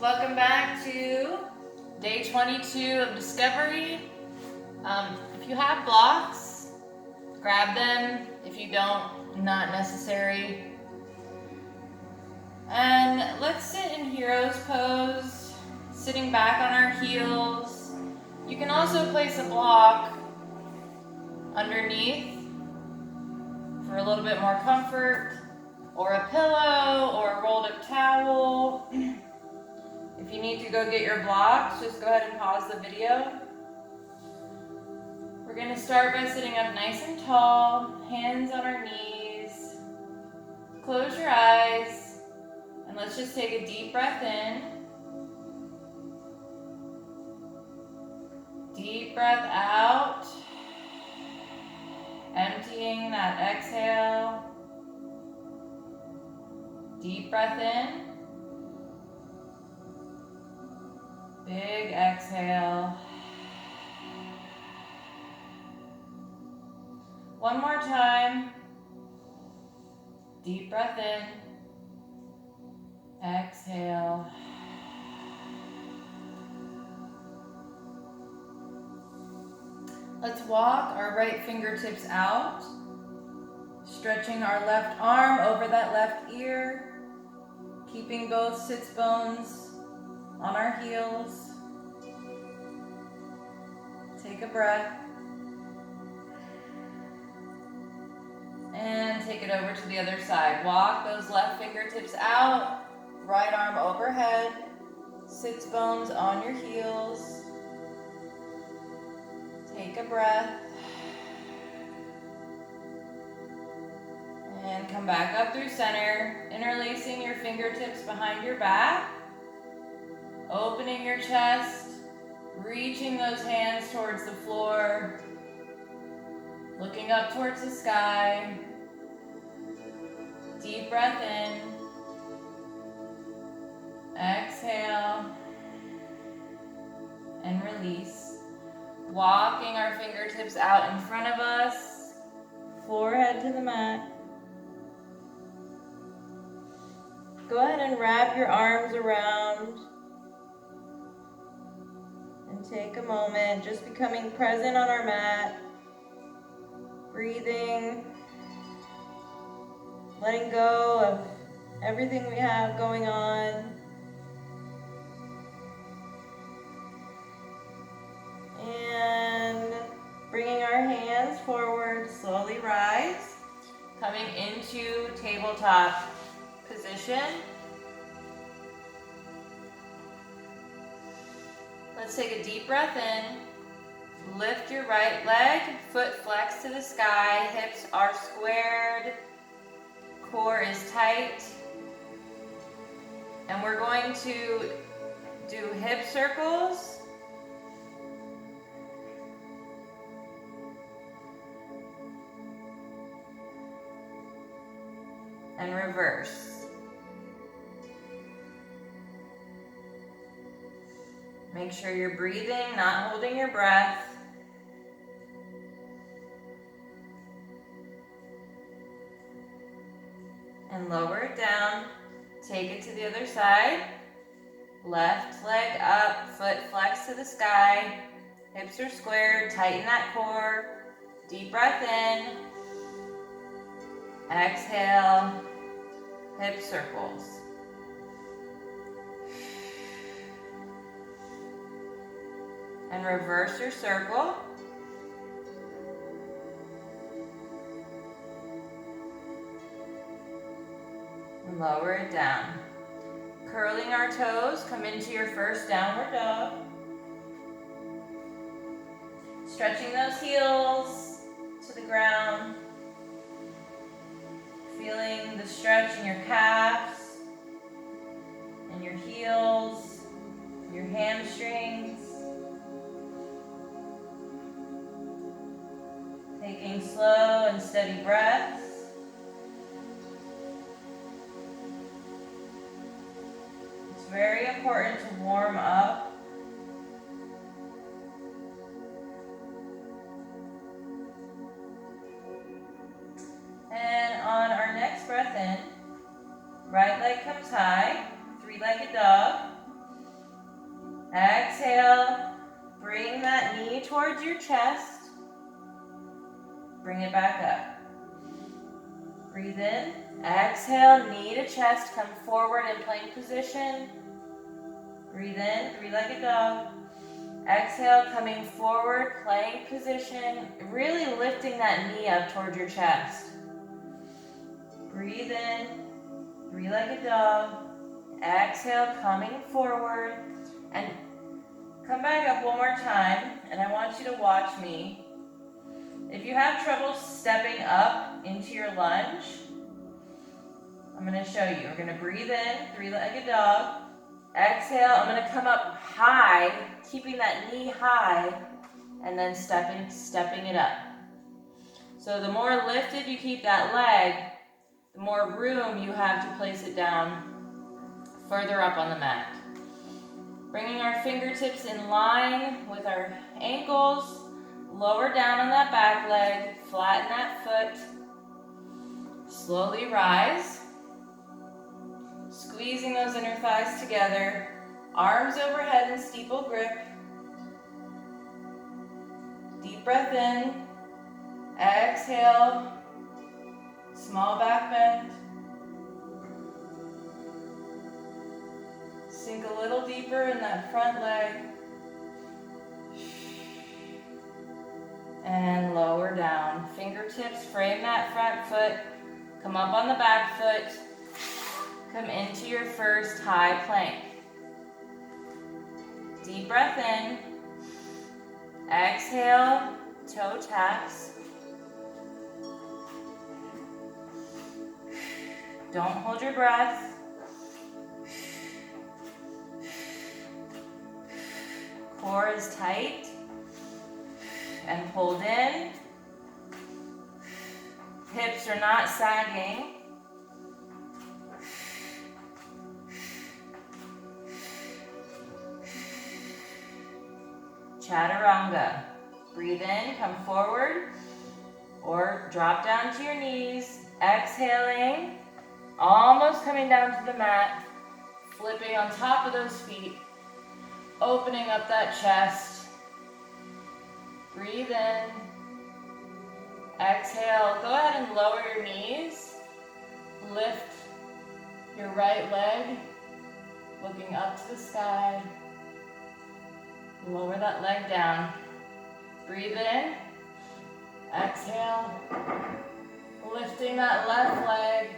Welcome back to day 22 of Discovery. If you have blocks, grab them. If you don't, not necessary. And let's sit in Hero's Pose, sitting back on our heels. You can also place a block underneath for a little bit more comfort, or a pillow, or a rolled up towel. If you need to go get your blocks, just go ahead and pause the video. We're going to start by sitting up nice and tall, hands on our knees. Close your eyes, and let's just take a deep breath in. Deep breath out, emptying that exhale. Deep breath in. Big exhale. One more time. Deep breath in. Exhale. Let's walk our right fingertips out, stretching our left arm over that left ear, keeping both sits bones on our heels. Take a breath. And take it over to the other side. Walk those left fingertips out, right arm overhead, sits bones on your heels. Take a breath. And come back up through center, interlacing your fingertips behind your back. Opening your chest, reaching those hands towards the floor, looking up towards the sky. Deep breath in. Exhale. And release. Walking our fingertips out in front of us, forehead to the mat. Go ahead and wrap your arms around. Take a moment, just becoming present on our mat, breathing, letting go of everything we have going on. And bringing our hands forward, slowly rise, coming into tabletop position. Let's take a deep breath in. Lift your right leg, foot flex to the sky, hips are squared, core is tight. And we're going to do hip circles. And reverse. Make sure you're breathing, not holding your breath. And lower it down. Take it to the other side. Left leg up, foot flex to the sky. Hips are squared, tighten that core. Deep breath in. Exhale, hip circles. And reverse your circle. And lower it down. Curling our toes, come into your first downward dog. Stretching those heels to the ground. Feeling the stretch in your calves and your heels, your hamstrings. Taking slow and steady breaths. It's very important to warm up. And on our next breath in, right leg comes high, three-legged dog. Exhale, bring that knee towards your chest. Bring it back up. Breathe in. Exhale, knee to chest, come forward in plank position. Breathe in, three-legged dog. Exhale, coming forward, plank position, really lifting that knee up towards your chest. Breathe in, three-legged dog. Exhale, coming forward, and come back up one more time, and I want you to watch me. If you have trouble stepping up into your lunge, I'm going to show you. We're going to breathe in, three-legged dog. Exhale, I'm going to come up high, keeping that knee high, and then stepping it up. So the more lifted you keep that leg, the more room you have to place it down further up on the mat. Bringing our fingertips in line with our ankles, lower down on that back leg, flatten that foot, slowly rise. Squeezing those inner thighs together, arms overhead in steeple grip. Deep breath in, exhale, small back bend. Sink a little deeper in that front leg. And lower down. Fingertips frame that front foot. Come up on the back foot. Come into your first high plank. Deep breath in. Exhale, toe taps. Don't hold your breath. Core is tight and pulled in. Hips are not sagging. Chaturanga. Breathe in, come forward, or drop down to your knees. Exhaling, almost coming down to the mat, flipping on top of those feet, opening up that chest. Breathe in. Exhale, go ahead and lower your knees. Lift your right leg, looking up to the sky. Lower that leg down. Breathe in. Exhale. Lifting that left leg.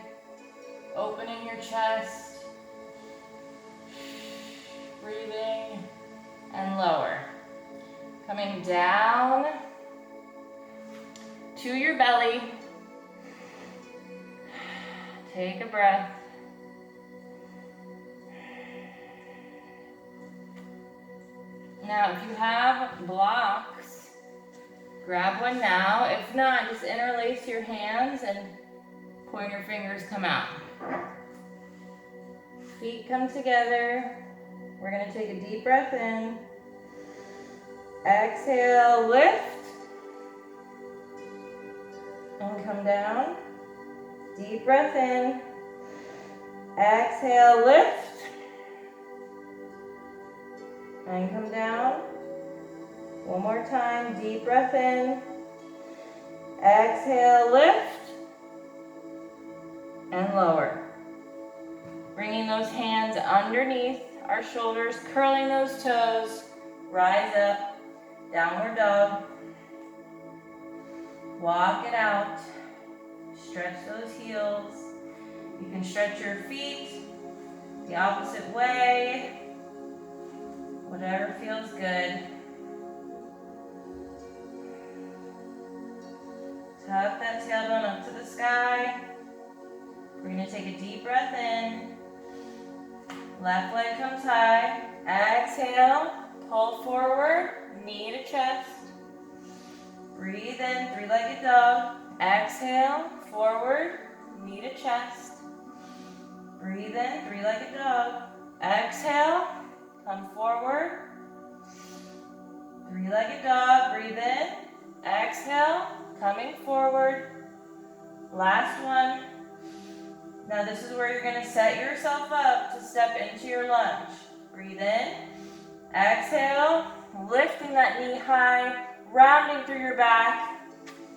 Opening your chest. Breathing. And lower. Coming down to your belly. Take a breath. Now, if you have blocks, grab one now. If not, just interlace your hands and pointer fingers come out. Feet come together. We're going to take a deep breath in. Exhale, lift. And come down. Deep breath in. Exhale, lift. And come down. One more time. Deep breath in. Exhale, lift. And lower. Bringing those hands underneath our shoulders, curling those toes. Rise up. Downward dog. Walk it out. Stretch those heels. You can stretch your feet the opposite way. Whatever feels good. Tuck that tailbone up to the sky. We're going to take a deep breath in. Left leg comes high. Exhale. Pull forward. Knee to chest. Breathe in. Three-legged dog. Exhale. Forward. Knee to chest. Breathe in. Three-legged dog. Exhale. Come forward. Three-legged dog. Breathe in. Exhale. Coming forward. Last one. Now this is where you're going to set yourself up to step into your lunge. Breathe in. Exhale, lifting that knee high, rounding through your back.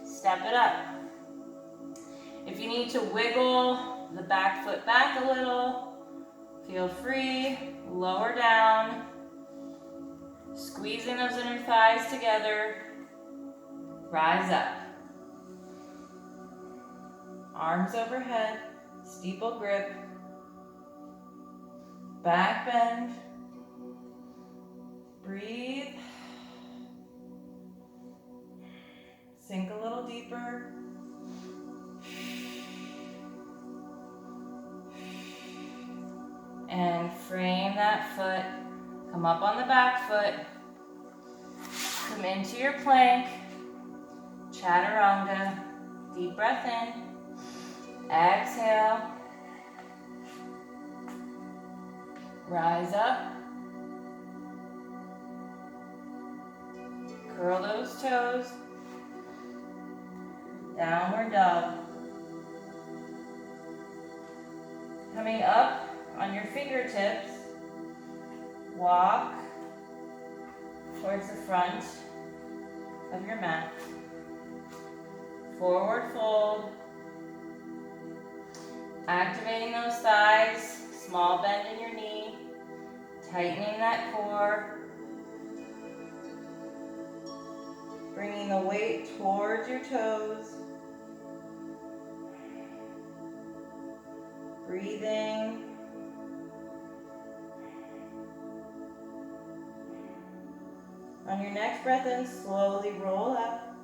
Step it up. If you need to wiggle the back foot back a little, feel free. Lower down. Squeezing those inner thighs together. Rise up. Arms overhead, steeple grip. Back bend. Breathe. Sink a little deeper. And frame that foot. Come up on the back foot. Come into your plank. Chaturanga. Deep breath in. Exhale. Rise up. Curl those toes. Downward dog. Coming up on your fingertips, walk towards the front of your mat. Forward fold. Activating those thighs, small bend in your knee, tightening that core. Bringing the weight towards your toes. Breathing. On your next breath in, slowly roll up.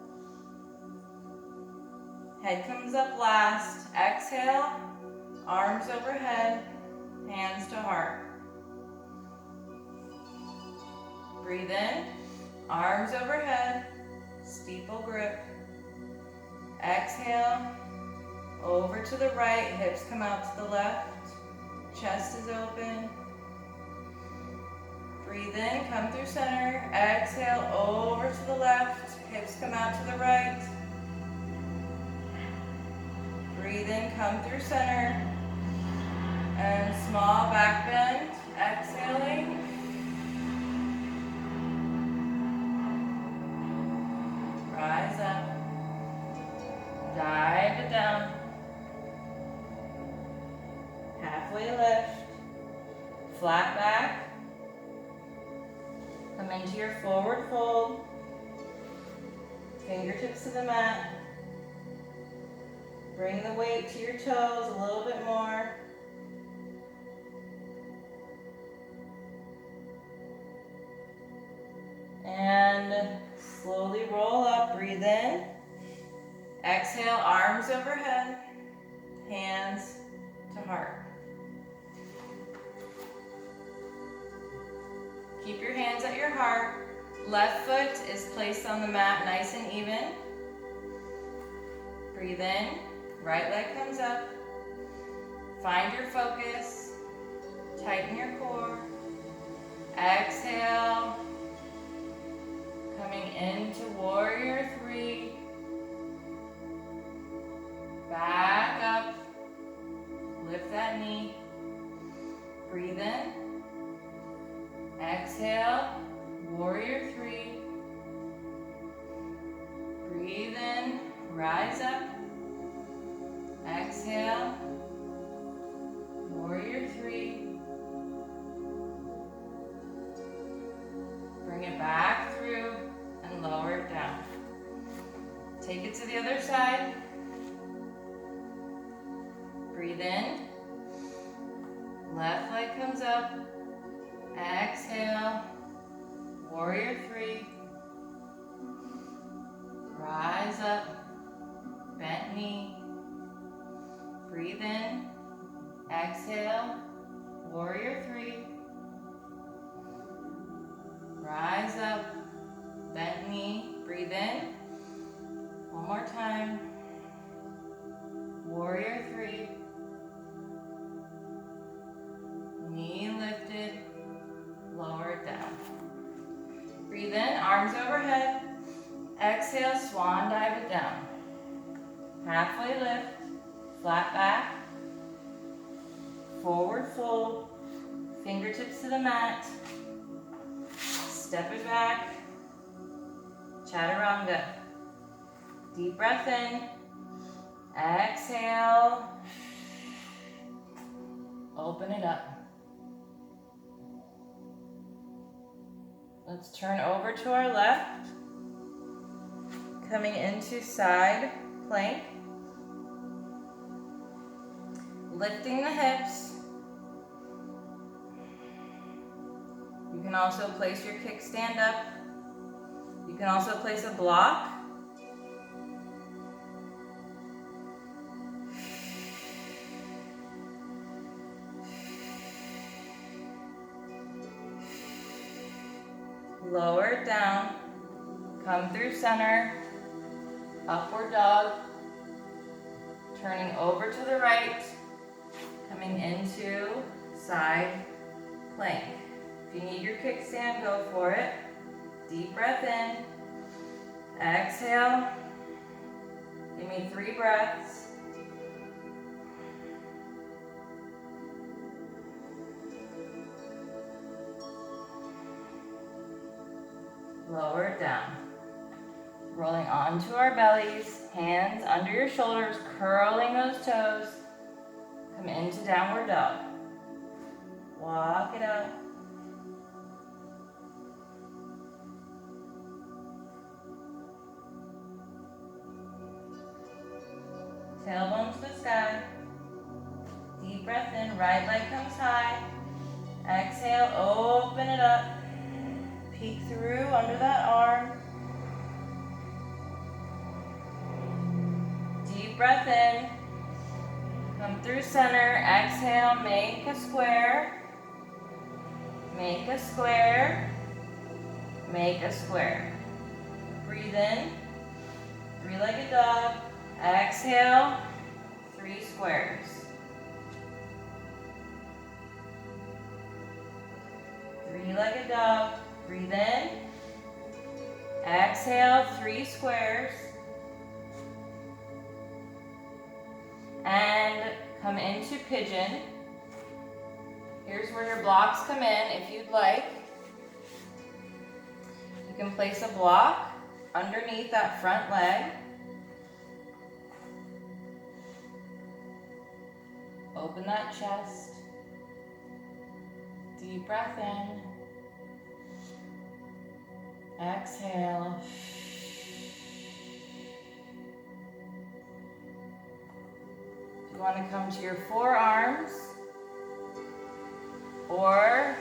Head comes up last. Exhale, arms overhead, hands to heart. Breathe in, arms overhead, steeple grip. Exhale, over to the right, hips come out to the left, chest is open. Breathe in, come through center. Exhale, over to the left, hips come out to the right. Breathe in, come through center. And small back bend, exhaling. Rise up. Dive it down. Halfway lift. Flat back. Come into your forward fold. Fingertips to the mat. Bring the weight to your toes a little bit more. And slowly roll up, breathe in. Exhale, arms overhead, hands to heart. Keep your hands at your heart. Left foot is placed on the mat nice and even. Breathe in, right leg comes up. Find your focus, tighten your core. Exhale, coming into warrior three. Back up, lift that knee. Breathe in. Exhale, warrior three. Breathe in, rise up. Exhale, warrior three. Bring it back through and lower it down. Take it to the other side. Breathe in. Left leg comes up. Exhale, warrior three. Rise up, bent knee. Breathe in. Exhale, warrior three. Rise up, bent knee. Breathe in. One more time. Warrior three. Knee lifted. Lower it down. Breathe in, arms overhead. Exhale, swan dive it down. Halfway lift, flat back. Forward fold, fingertips to the mat. Step it back. Chaturanga. Deep breath in. Exhale. Open it up. Let's turn over to our left. Coming into side plank. Lifting the hips. You can also place your kickstand up. You can also place a block. Lower it down. Come through center. Upward dog. Turning over to the right. Coming into side plank. If you need your kickstand, go for it. Deep breath in. Exhale. Give me 3 breaths. Lower it down. Rolling onto our bellies, hands under your shoulders, curling those toes. Come into downward dog. Walk it out. Tailbone to the sky. Deep breath in, right leg comes high. Exhale, open it up. Peek through under that arm. Deep breath in. Come through center. Exhale, make a square. Make a square. Make a square. Breathe in. 3-legged dog. Exhale, 3 squares. 3-legged dog. Breathe in. Exhale, 3 squares. And come into pigeon. Here's where your blocks come in if you'd like. You can place a block underneath that front leg. Open that chest. Deep breath in. Exhale. You want to come to your forearms or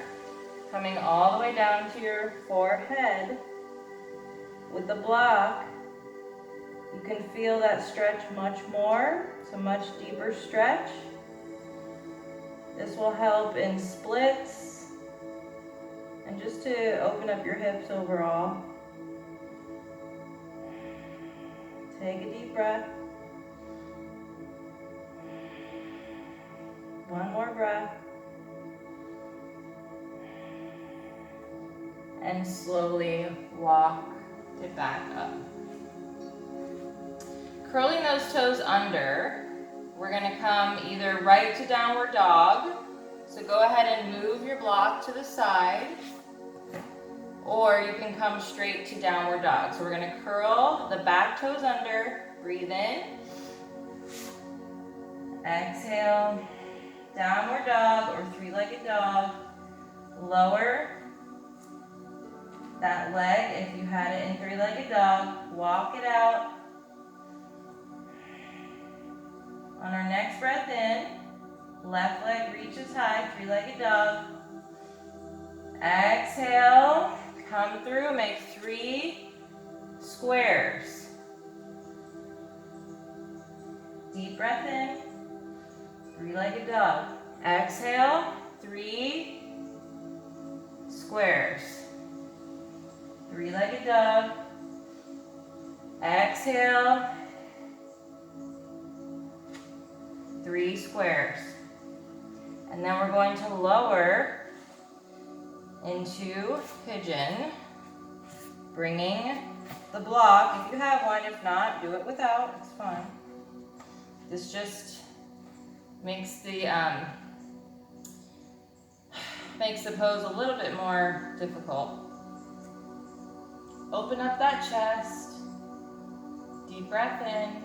coming all the way down to your forehead with the block. You can feel that stretch much more. It's a much deeper stretch. This will help in splits and just to open up your hips overall. Take a deep breath. One more breath. And slowly walk it back up. Curling those toes under, we're going to come either right to downward dog. So go ahead and move your block to the side. Or you can come straight to downward dog. So we're going to curl the back toes under. Breathe in. Exhale. Downward dog or 3-legged dog. Lower that leg if you had it in 3-legged dog. Walk it out. On our next breath in, left leg reaches high, 3-legged dog. Exhale, come through, make 3 squares. Deep breath in, 3-legged dog. Exhale, 3 squares. 3-legged dog. Exhale, 3 squares. And then we're going to lower into pigeon, bringing the block, if you have one. If not, do it without, it's fine. This just makes the pose a little bit more difficult. Open up that chest. Deep breath in.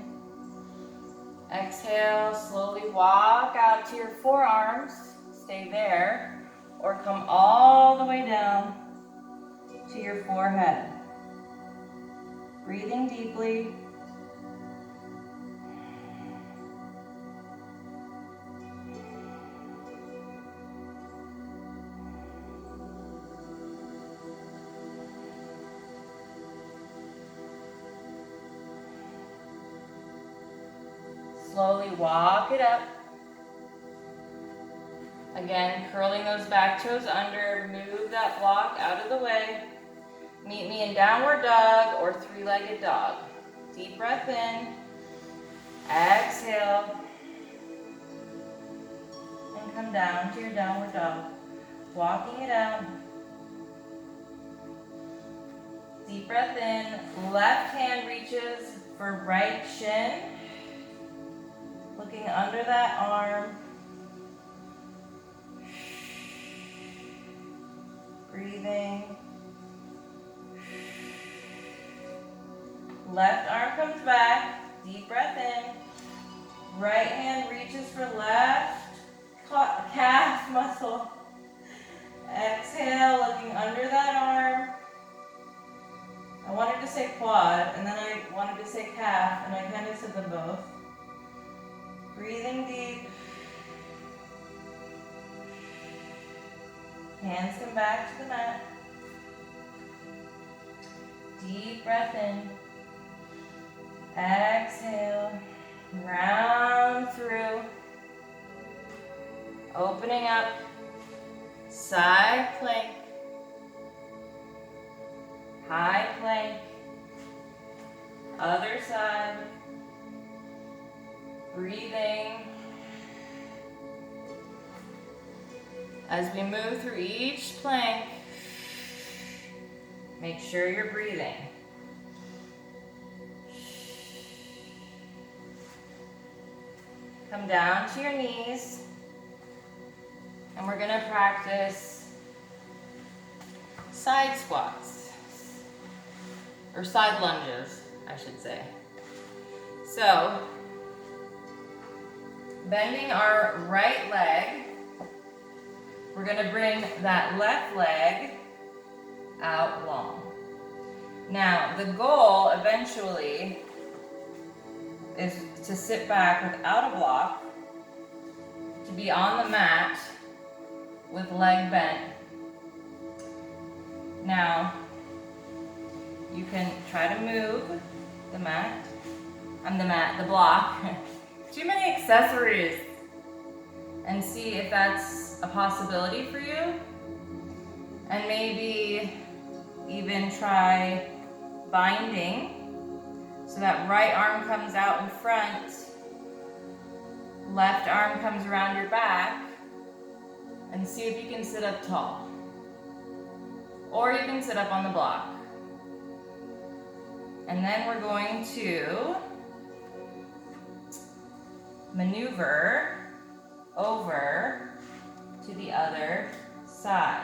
Exhale, slowly walk out to your forearms. Stay there. Or come all the way down to your forehead. Breathing deeply. Slowly walk it up. Again, curling those back toes under. Move that block out of the way. Meet me in downward dog or three-legged dog. Deep breath in. Exhale. And come down to your downward dog. Walking it out. Deep breath in. Left hand reaches for right shin. Looking under that arm. Breathing. Left arm comes back. Deep breath in. Right hand reaches for left calf muscle. Exhale, looking under that arm. I wanted to say quad, and then I wanted to say calf, and I kind of said them both. Breathing deep. Hands come back to the mat. Deep breath in. Exhale. Round through. Opening up. Side plank. High plank. Other side. Breathing. As we move through each plank, make sure you're breathing. Come down to your knees, and we're going to practice side squats, or side lunges, I should say. So, bending our right leg, we're going to bring that left leg out long. Now, the goal eventually is to sit back without a block, to be on the mat with leg bent. Now, you can try to move the block. Too many accessories. And see if that's a possibility for you. And maybe even try binding so that right arm comes out in front, left arm comes around your back, and see if you can sit up tall. Or you can sit up on the block. And then we're going to maneuver over to the other side.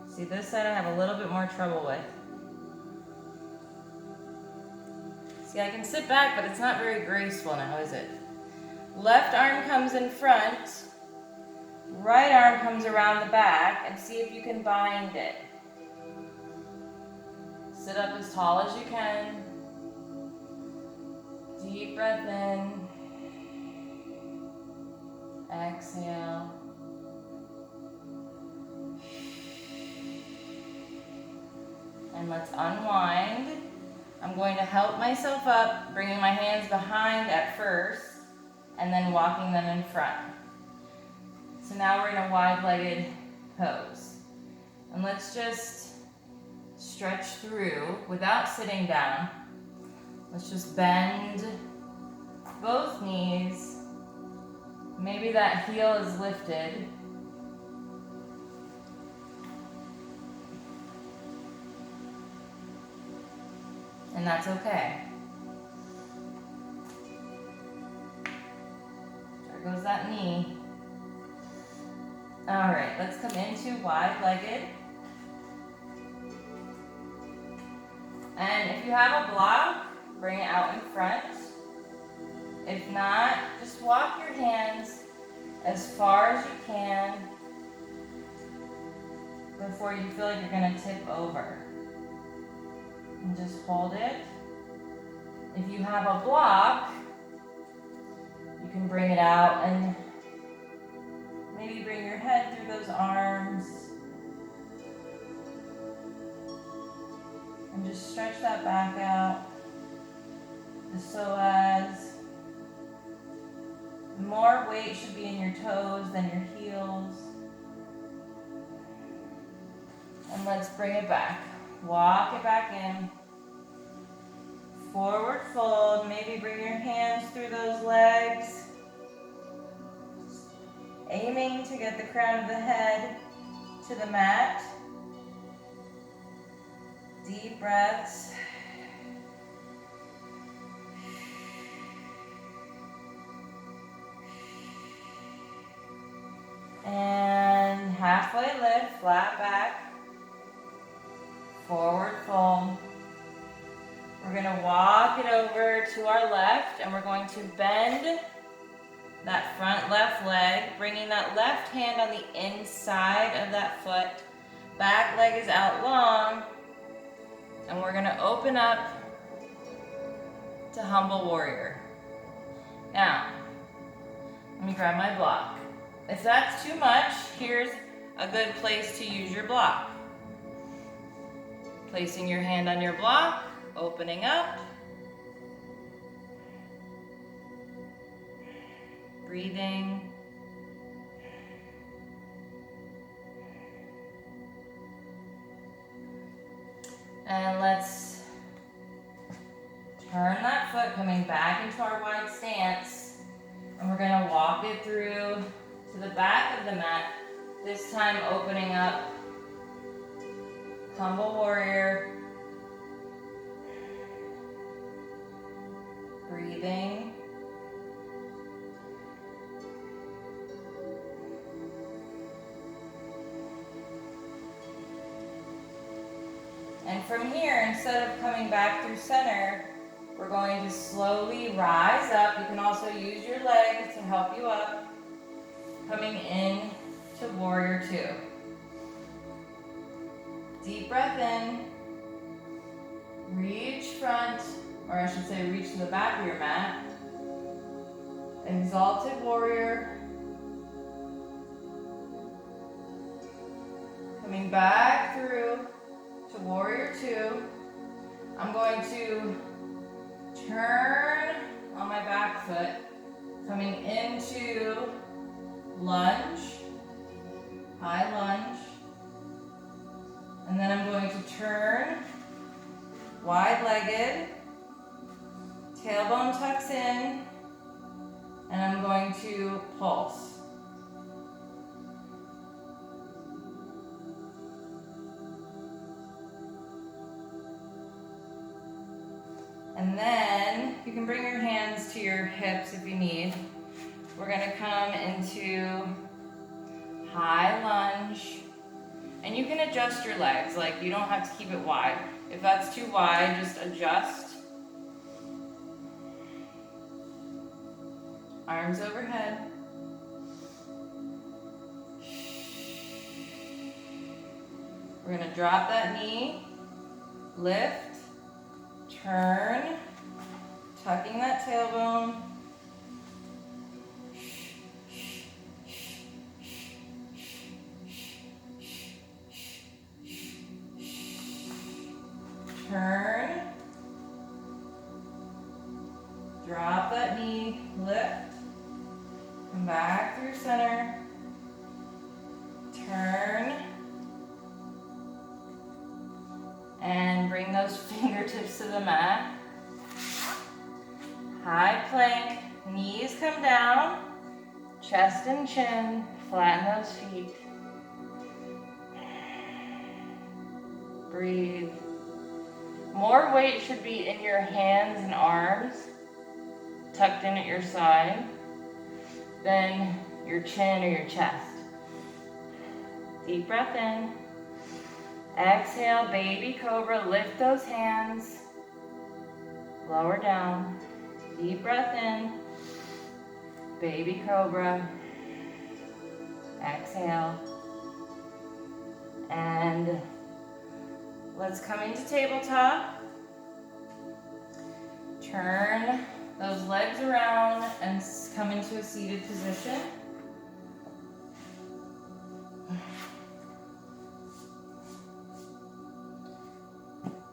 See, this side I have a little bit more trouble with. See, I can sit back, but it's not very graceful now, is it? Left arm comes in front, right arm comes around the back, and see if you can bind it. Sit up as tall as you can. Deep breath in. Exhale. And let's unwind. I'm going to help myself up, bringing my hands behind at first, and then walking them in front. So now we're in a wide-legged pose. And let's just stretch through without sitting down. Let's just bend both knees. Maybe that heel is lifted. And that's okay. There goes that knee. All right, let's come into wide-legged. And if you have a block, bring it out in front. If not, just walk your hands as far as you can before you feel like you're gonna tip over. And just hold it. If you have a block, you can bring it out and maybe bring your head through those arms. And just stretch that back out. The psoas. More weight should be in your toes than your heels. And let's bring it back. Walk it back in. Forward fold. Maybe bring your hands through those legs. Aiming to get the crown of the head to the mat. Deep breaths. And halfway lift, flat back. Forward fold. We're going to walk it over to our left and we're going to bend that front left leg, bringing that left hand on the inside of that foot. Back leg is out long. And we're going to open up to humble warrior. Now, let me grab my block. If that's too much, here's a good place to use your block. Placing your hand on your block, opening up. Breathing. And let's turn that foot, coming back into our wide stance. And we're gonna walk it through to the back of the mat. This time opening up, humble warrior. Breathing. And from here, instead of coming back through center, we're going to slowly rise up. You can also use your legs to help you up. Coming in to warrior two. Deep breath in. Reach front, or I should say reach to the back of your mat. Exalted warrior. Coming back through to warrior two. I'm going to turn on my back foot, coming into lunge, high lunge. And then I'm going to turn wide-legged, tailbone tucks in, and I'm going to pulse. And then you can bring your hands to your hips if you need. We're gonna come into high lunge. And you can adjust your legs, like you don't have to keep it wide. If that's too wide, just adjust. Arms overhead. We're gonna drop that knee, lift, turn, tucking that tailbone. Turn, drop that knee, lift, come back through center, turn, and bring those fingertips to the mat. High plank, knees come down, chest and chin, flatten those feet. Breathe. More weight should be in your hands and arms, tucked in at your side, than your chin or your chest. Deep breath in. Exhale, baby cobra. Lift those hands. Lower down. Deep breath in. Baby cobra. Exhale. And let's come into tabletop. Turn those legs around and come into a seated position.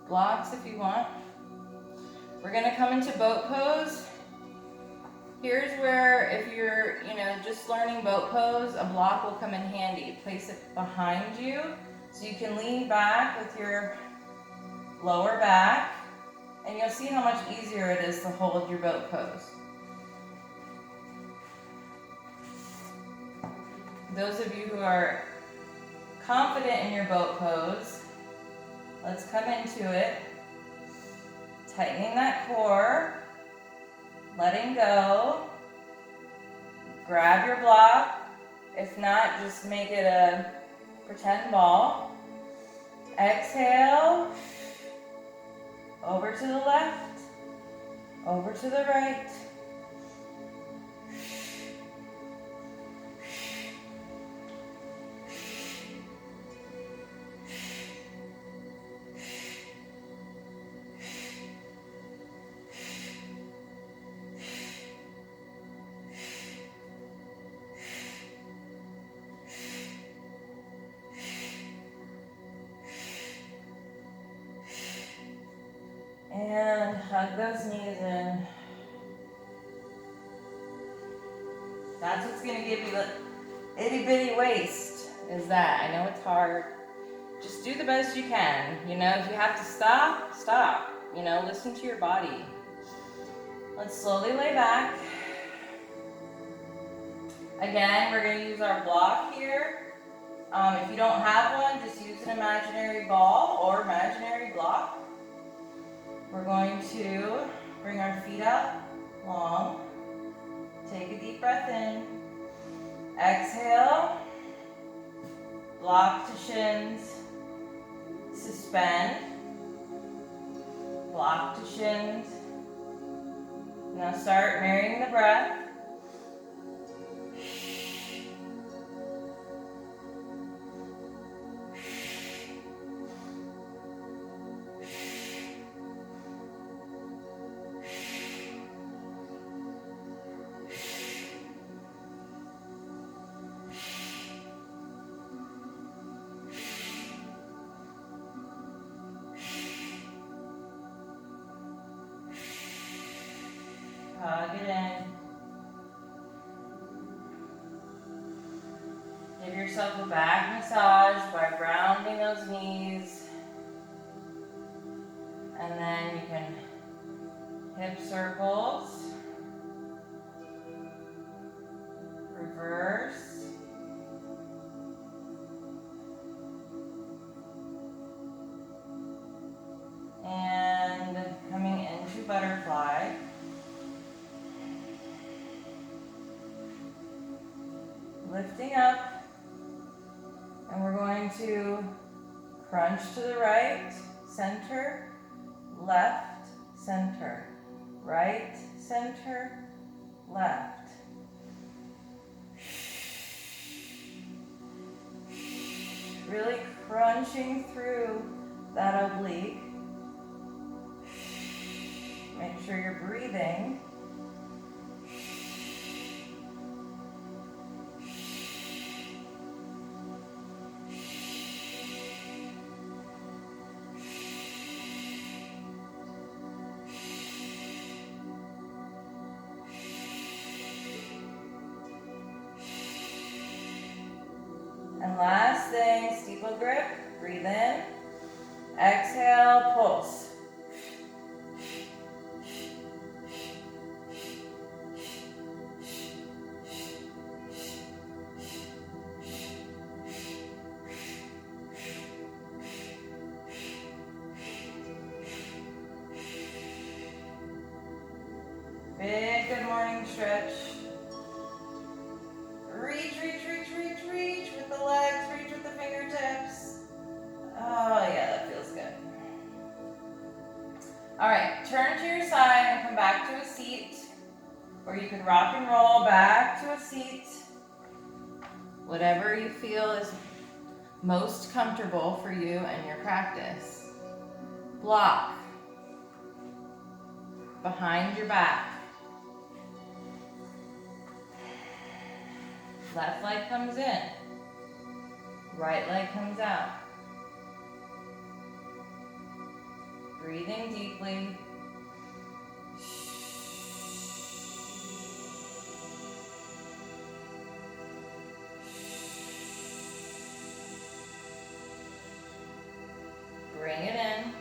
Blocks if you want. We're gonna come into boat pose. Here's where, if you're, just learning boat pose, a block will come in handy. Place it behind you so you can lean back with your lower back, and you'll see how much easier it is to hold your boat pose. Those of you who are confident in your boat pose, let's come into it. Tightening that core, letting go. Grab your block. If not, just make it a pretend ball. Exhale. Over to the left. Over to the right. And hug those knees in. That's what's going to give you the itty bitty waist, is that. I know it's hard. Just do the best you can. If you have to stop, stop. Listen to your body. Let's slowly lay back. Again, we're going to use our block here. If you don't have one, just use an imaginary ball or imaginary block. We're going to bring our feet out long. Take a deep breath in. Exhale. Block to shins. Suspend. Block to shins. Now start marrying the breath. Hug it in. Give yourself a back massage by rounding those knees. And then you can hip circles. Reverse. And coming into butterfly. Lifting up, and we're going to crunch to the right, center, left, center, right, center, left. Really crunching through that oblique. Make sure you're breathing. And last thing, steeple grip, breathe in, exhale, pulse. Big good morning stretch. Reach, reach, reach, reach, reach with the legs, reach with the fingers. All right, turn to your side and come back to a seat, or you can rock and roll back to a seat. Whatever you feel is most comfortable for you and your practice. Block behind your back. Left leg comes in, right leg comes out. Breathing deeply. Bring it in.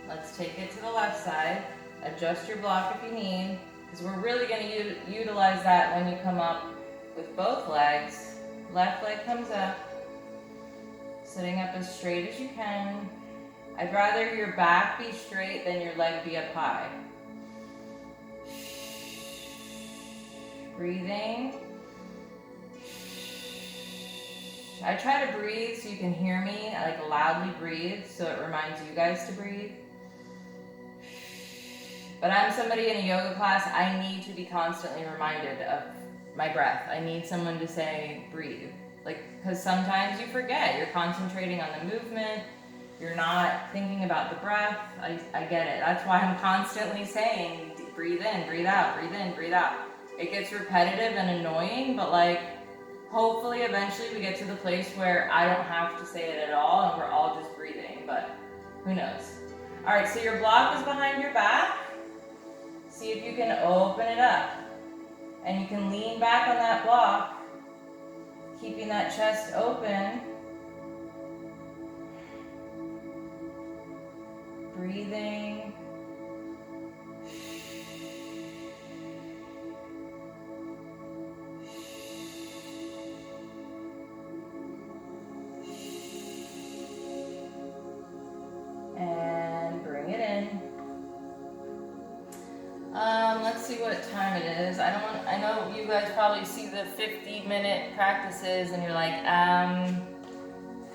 Let's take it to the left side. Adjust your block if you need, because we're really going to utilize that when you come up with both legs. Left leg comes up, sitting up as straight as you can. I'd rather your back be straight than your leg be up high. Breathing. I try to breathe so you can hear me. I like loudly breathe so it reminds you guys to breathe. But I'm somebody in a yoga class, I need to be constantly reminded of my breath. I need someone to say, breathe. Like, because sometimes you forget. You're concentrating on the movement. You're not thinking about the breath. I get it. That's why I'm constantly saying, breathe in, breathe out, breathe in, breathe out. It gets repetitive and annoying, but like, hopefully eventually we get to the place where I don't have to say it at all and we're all just breathing, but who knows. All right, so your block is behind your back. See if you can open it up. And you can lean back on that block, keeping that chest open. Breathing. And bring it in. Let's see what time it is. I know you guys probably see the 50-minute practices and you're like,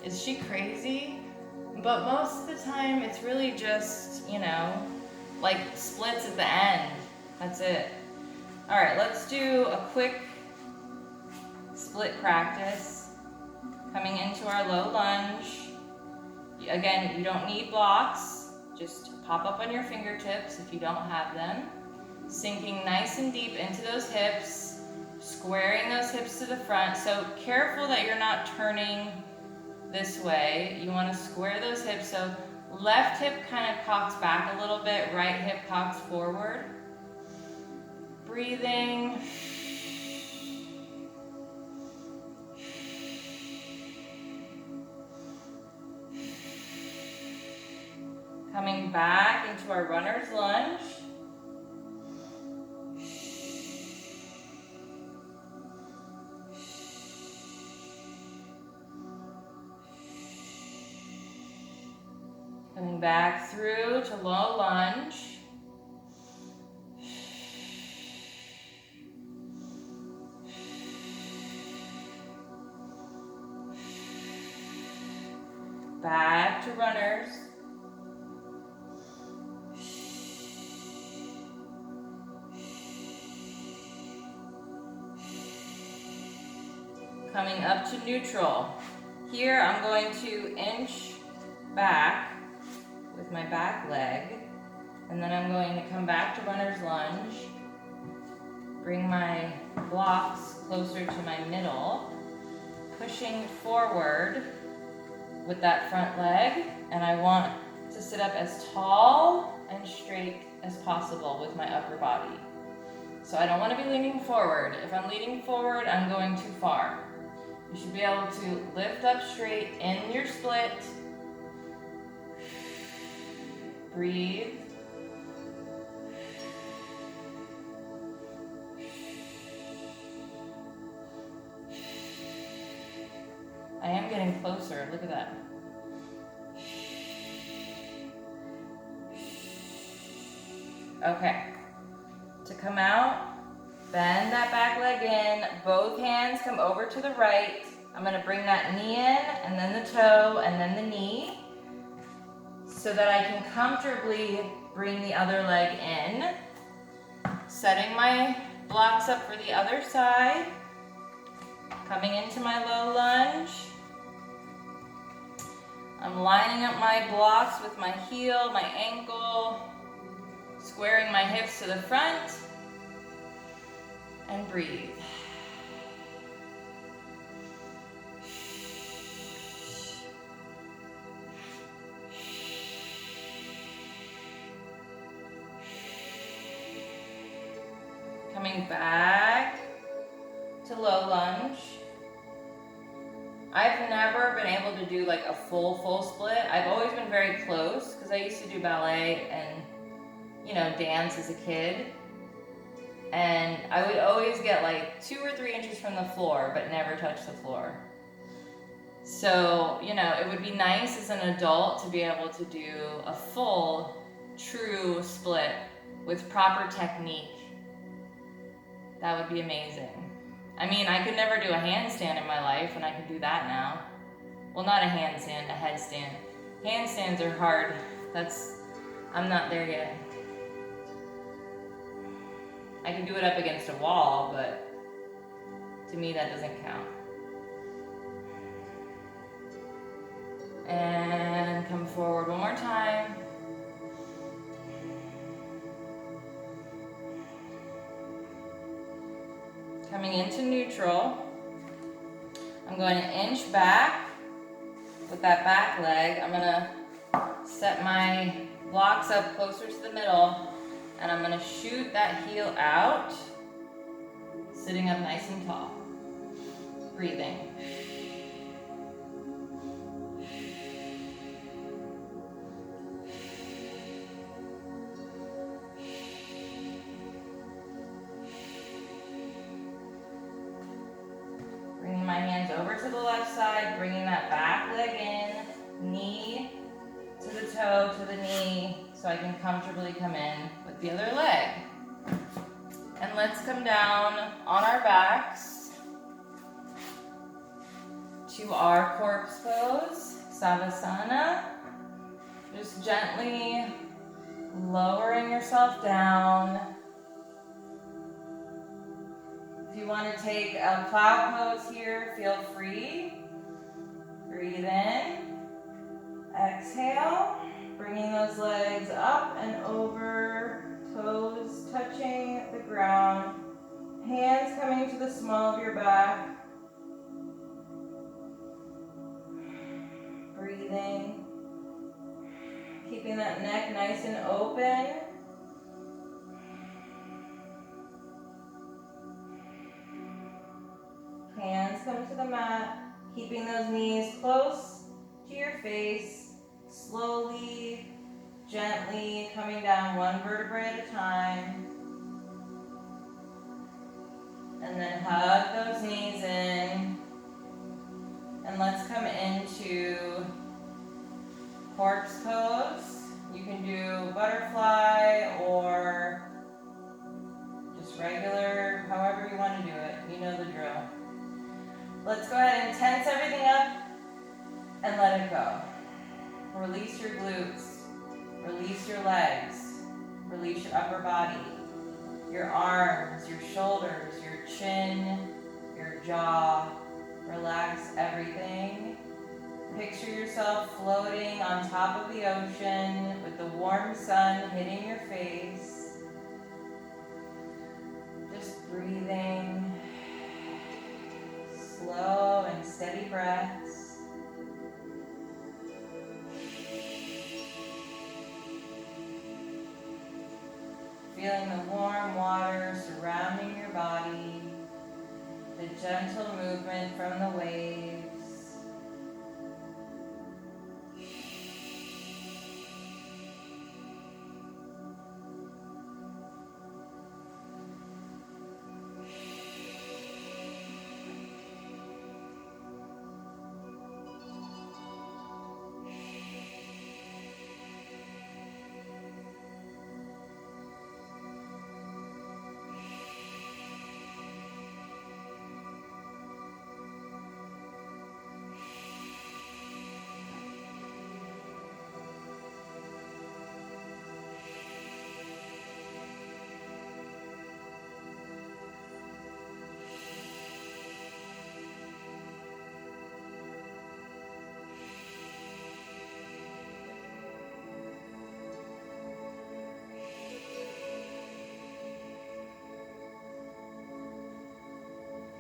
is she crazy? But most of the time it's really just, like splits at the end. That's it. All right, let's do a quick split practice. Coming into our low lunge. Again, you don't need blocks. Just pop up on your fingertips if you don't have them. Sinking nice and deep into those hips, squaring those hips to the front. So careful that you're not turning this way. You want to square those hips. So left hip kind of cocks back a little bit, right hip cocks forward. Breathing. Coming back into our runner's lunge. Coming back through to low lunge. Back to runners. Coming up to neutral. Here I'm going to inch back with my back leg, and then I'm going to come back to runner's lunge, bring my blocks closer to my middle, pushing forward with that front leg, and I want to sit up as tall and straight as possible with my upper body. So I don't want to be leaning forward. If I'm leaning forward, I'm going too far. You should be able to lift up straight in your split. Breathe. I am getting closer. Look at that. Okay. To come out, bend that back leg in. Both hands come over to the right. I'm going to bring that knee in, and then the toe, and then the knee, so that I can comfortably Bring the other leg in. Setting my blocks up for the other side. Coming into my low lunge. I'm lining up my blocks with my heel, my ankle, squaring my hips to the front, and breathe. Coming back to low lunge. I've never been able to do like a full split. I've always been very close because I used to do ballet and, you know, dance as a kid. And I would always get like 2 or 3 inches from the floor, but never touch the floor. So, you know, it would be nice as an adult to be able to do a full, true split with proper technique. That would be amazing. I mean, I could never do a handstand in my life, and I can do that now. Well, not a handstand, a headstand. Handstands are hard. I'm not there yet. I can do it up against a wall, but to me that doesn't count. And come forward one more time. Coming into neutral, I'm going to inch back with that back leg. I'm going to set my blocks up closer to the middle, and I'm going to shoot that heel out, sitting up nice and tall. Breathing. My hands over to the left side, bringing that back leg in, knee to the toe, to the knee, so I can comfortably come in with the other leg. And let's come down on our backs to our corpse pose, Savasana. Just gently lowering yourself down. If you want to take a plow pose here, feel free. Breathe in. Exhale. Bringing those legs up and over. Toes touching the ground. Hands coming to the small of your back. Breathing. Keeping that neck nice and open. Hands come to the mat, keeping those knees close to your face, slowly, gently coming down one vertebrae at a time. And then hug those knees in. And let's come into corpse pose. You can do butterfly or just regular, however you want to do it. You know the drill. Let's go ahead and tense everything up and let it go. Release your glutes. Release your legs. Release your upper body. Your arms, your shoulders, your chin, your jaw. Relax everything. Picture yourself floating on top of the ocean with the warm sun hitting your face. Just breathing. Slow and steady breaths. Feeling the warm water surrounding your body, the gentle movement from the waves.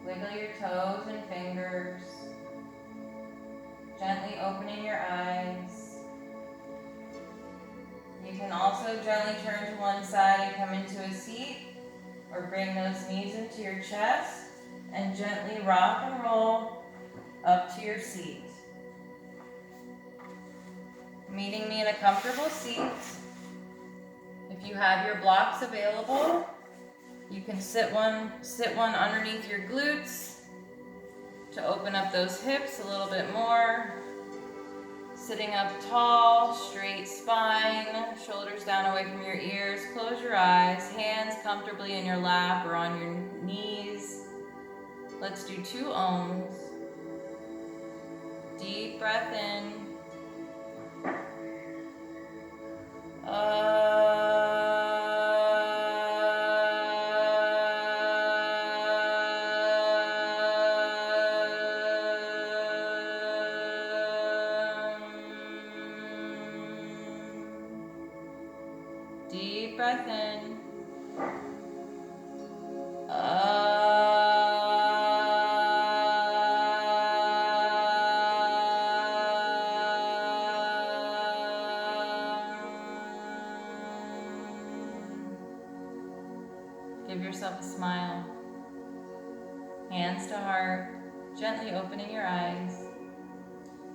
Wiggle your toes and fingers. Gently opening your eyes. You can also gently turn to one side and come into a seat, or bring those knees into your chest and gently rock and roll up to your seat. Meeting me in a comfortable seat. If you have your blocks available, you can sit one underneath your glutes to open up those hips a little bit more. Sitting up tall, straight spine, shoulders down away from your ears. Close your eyes, hands comfortably in your lap or on your knees. Let's do 2 ohms. Deep breath in. Deep breath in. Give yourself a smile. Hands to heart, gently opening your eyes.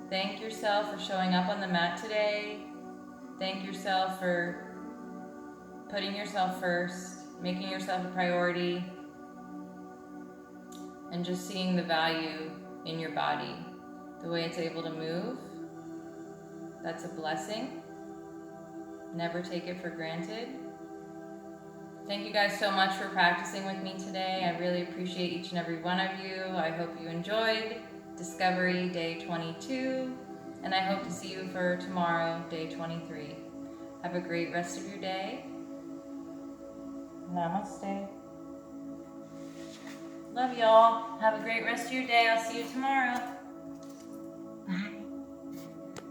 Thank yourself for showing up on the mat today. Thank yourself for putting yourself first, making yourself a priority, and just seeing the value in your body, the way it's able to move. That's a blessing. Never take it for granted. Thank you guys so much for practicing with me today. I really appreciate each and every one of you. I hope you enjoyed Discovery Day 22, and I hope to see you for tomorrow, Day 23. Have a great rest of your day. Namaste. Love y'all. Have a great rest of your day. I'll see you tomorrow.